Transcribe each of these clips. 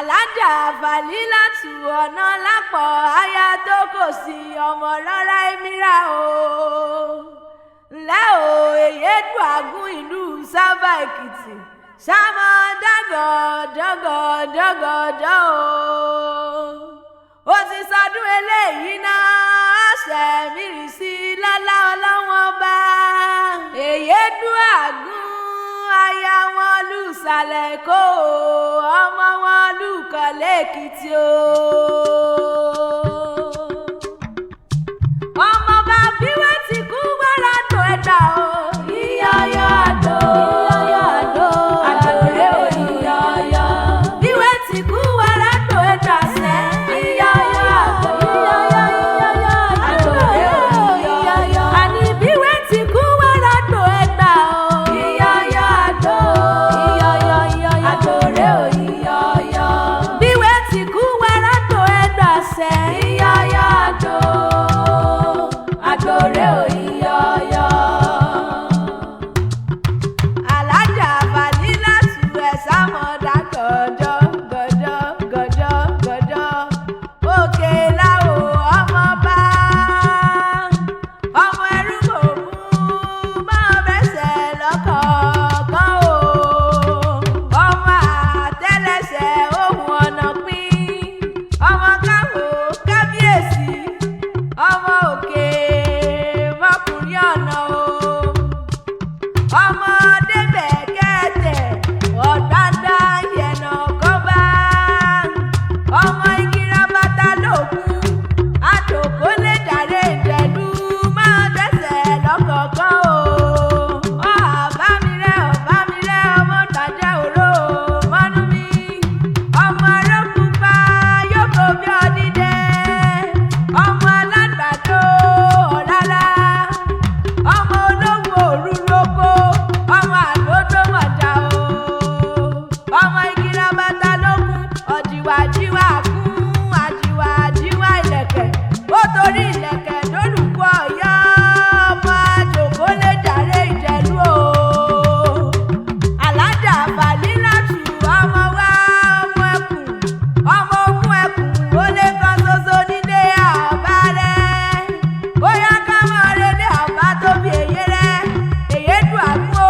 Alájà Fàlílátù Ọ̀nàlápọ̀ aya tó kò sí ọmọ rárá Emira o. Ǹlẹ́ o Èyédùn Àgún ìlú Sábà Èkìtì sámọ dágọ̀dọ́gọ̀dọ́gọ̀dọ́ o. Ó ti sọdún eléyìí náà àṣẹ mìíràn sí lọ́lá ọlọ́wọ́n bá. Èyédùn Àgún aya wọn lùsàlẹ̀ Èkó ọmọ wọn lùkọ̀lé Èkìtì o. Ọmọ bá bíwẹ́ ti kú wẹ́rẹ́ tó ẹ̀dá o. Iyọ̀yọ̀ àdó àdòrè o iyọ̀yọ̀. Bíwẹ́ ti kú wẹ́rẹ́ tó ẹ̀dá sẹ́. Iyọ̀yọ̀ àdó àdòrè o iyọ̀yọ̀. Àní bíwẹ́ ti kú wẹ́rẹ́ tó ẹ̀dá o. Iyọ̀yọ̀ àdó àdòrè o iyọ̀yọ̀. Bíwẹ́ ti kú wẹ́rẹ́ tó ẹ̀dá sẹ́. Iyọ̀yọ̀ àdó àdòrè o iyọ̀yọ̀. Alájà Fàlílátù ẹ̀ sámọ̀dá gọ̀dọ̀ òkè láwo ọmọ bá ọmọ ẹrú kò mú máa bẹ́sẹ̀ lọ́kọ̀ọ̀kan o. Ọmọ àtẹ́lẹsẹ̀ ohun ọ̀nà pín ọmọ káwò kábíyèsí ọmọ òkè mọ́kùnrin ọ̀nà o. Ọmọ débẹ̀ kẹ́tẹ̀ ọ̀dáńdá yẹ̀nà kọ́bá. Ọmọ igi rabata lòkun àtòkó lè jàre ìjẹ̀lú máa dẹ́sẹ̀ lọ́kọ̀ọ̀kan o. Ọ̀bámirẹ́ ọmọ tàjẹ́ òró mọ́nú mi. Ọmọ arókùnfà yókò bí ọdídẹ. Ọmọ alágbàdo ọ̀rárá. Ọmọ olówó òru lóko. Ọmọ àdódó mọ̀já o. Ọmọ igi rabata lókun ọ̀jìwàjìwà kún àjìwàjìwà ìlẹ̀kẹ̀. Ó torí ìlẹ̀kẹ̀ lórúkọ Ọ̀yọ́. Ọmọ àjòkó lè jàre ìjẹ̀lú o. Alájà Fàlílátù ọmọ wa ọmọ ẹkùn ọmọ ogun ẹkùn ó lé kan ṣoṣo nílé àbá rẹ̀. Bóyá ká mọ̀ relé àbá tó bí èyí rẹ̀. Èyédùn Àgún o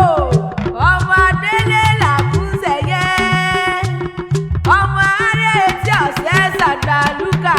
ọmọ adélé làkúnṣẹ̀yẹ. Ọmọ aré etí ọ̀sẹ̀ ṣàgbàlúkà